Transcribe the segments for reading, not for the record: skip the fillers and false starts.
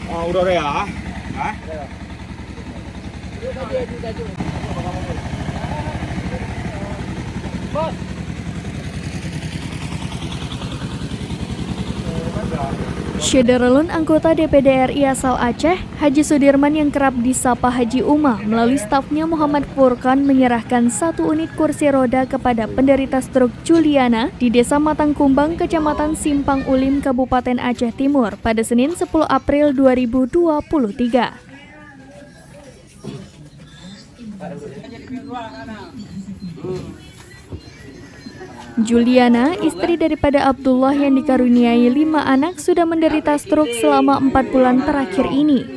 Udah ya? Hah? Syederelun anggota DPD RI asal Aceh, Haji Sudirman yang kerap disapa Haji Uma melalui stafnya Muhammad Furqan menyerahkan 1 unit kursi roda kepada penderita stroke Juliana di Desa Matangkumbang, Kecamatan Simpang Ulim, Kabupaten Aceh Timur pada Senin 10 April 2023. Juliana, istri daripada Abdullah yang dikaruniai 5 anak, sudah menderita stroke selama 4 bulan terakhir ini.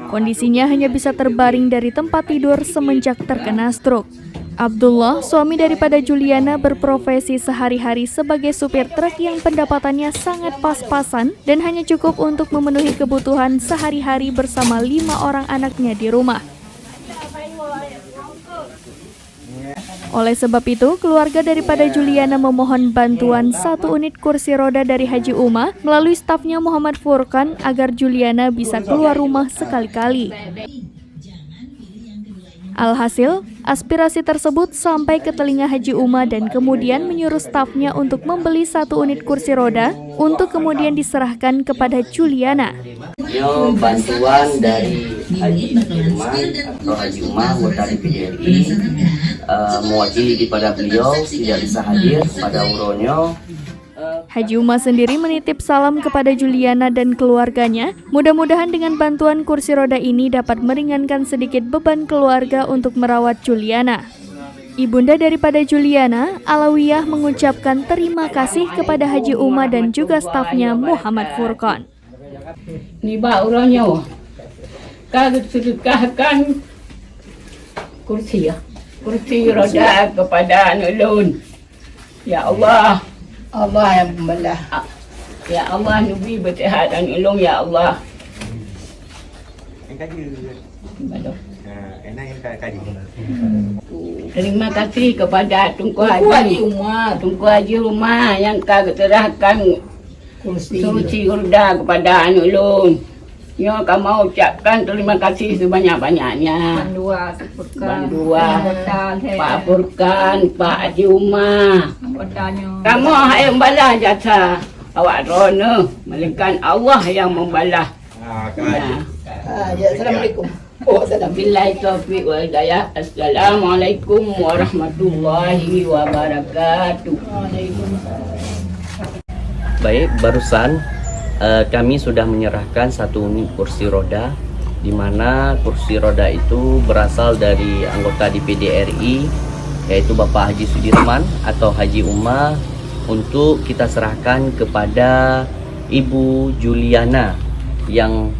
Kondisinya hanya bisa terbaring dari tempat tidur semenjak terkena stroke. Abdullah, suami daripada Juliana, berprofesi sehari-hari sebagai supir truk yang pendapatannya sangat pas-pasan dan hanya cukup untuk memenuhi kebutuhan sehari-hari bersama 5 orang anaknya di rumah. Oleh sebab itu, keluarga daripada Juliana memohon bantuan 1 unit kursi roda dari Haji Uma melalui stafnya Muhammad Furqan agar Juliana bisa keluar rumah sekali-kali. Alhasil, aspirasi tersebut sampai ke telinga Haji Uma dan kemudian menyuruh stafnya untuk membeli 1 unit kursi roda untuk kemudian diserahkan kepada Juliana. Bantuan dari Haji Sudirman atau Haji Uma, anggota DPD RI, mewakili kepada beliau tidak bisa hadir pada uronyo. Haji Uma sendiri menitip salam kepada Juliana dan keluarganya. Mudah-mudahan dengan bantuan kursi roda ini dapat meringankan sedikit beban keluarga untuk merawat Juliana. Ibunda daripada Juliana, Alawiyah, mengucapkan terima kasih kepada Haji Uma dan juga stafnya Muhammad Furqan. Ni ba uronyo, kagak sedekahkan kursi roda kepada ulun. Ya Allah, Allah yang membelah. Ya Allah, nubi bersihat dan ulun ya Allah. Terima kasih kepada Tunku Haji Uma yang kagak serahkan kursi roda kepada ulun. Ya, kamu ucapkan terima kasih sebanyak-banyaknya. Bandua, Pak Furqan, Pak Haji Uma. Kamu yang membalas jasa awak rono, melainkan Allah yang membalas. Assalamualaikum. Wassalamualaikum taufiq wal hidayah. Assalamualaikum warahmatullahi wabarakatuh. Baik, barusan kami sudah menyerahkan 1 unit kursi roda, di mana kursi roda itu berasal dari anggota DPD RI, yaitu Bapak Haji Sudirman atau Haji Uma, untuk kita serahkan kepada Ibu Juliana yang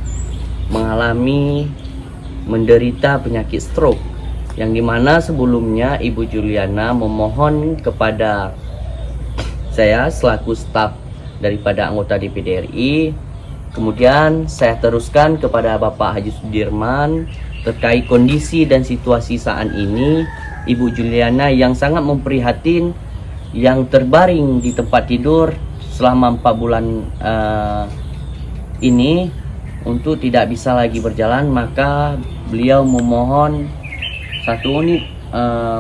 menderita penyakit stroke, yang dimana sebelumnya Ibu Juliana memohon kepada saya selaku staf daripada anggota DPD RI. Kemudian saya teruskan kepada Bapak Haji Sudirman terkait kondisi dan situasi saat ini Ibu Juliana yang sangat memprihatin, yang terbaring di tempat tidur selama 4 bulan ini untuk tidak bisa lagi berjalan. Maka beliau memohon 1 unit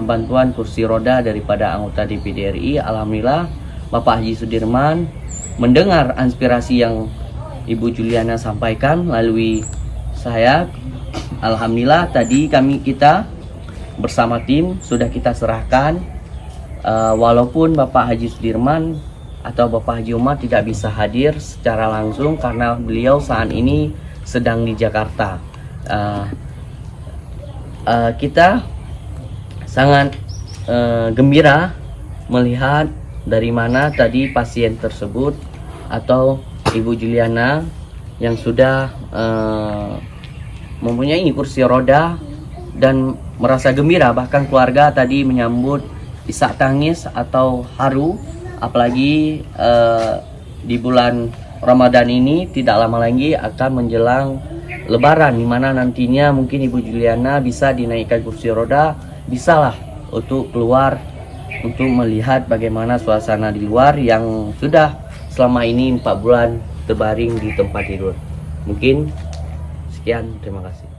bantuan kursi roda daripada anggota DPD RI. Alhamdulillah Bapak Haji Sudirman mendengar aspirasi yang Ibu Juliana sampaikan melalui saya. Alhamdulillah tadi kita bersama tim sudah kita serahkan, walaupun Bapak Haji Sudirman atau Bapak Haji Uma tidak bisa hadir secara langsung karena beliau saat ini sedang di Jakarta. Kita sangat gembira melihat dari mana tadi pasien tersebut atau Ibu Juliana yang sudah mempunyai kursi roda dan merasa gembira. Bahkan keluarga tadi menyambut isak tangis atau haru, apalagi di bulan Ramadan ini tidak lama lagi akan menjelang Lebaran, di mana nantinya mungkin Ibu Juliana bisa dinaikkan kursi roda, bisalah untuk keluar untuk melihat bagaimana suasana di luar yang sudah selama ini 4 bulan terbaring di tempat tidur. Mungkin Sekian, terima kasih.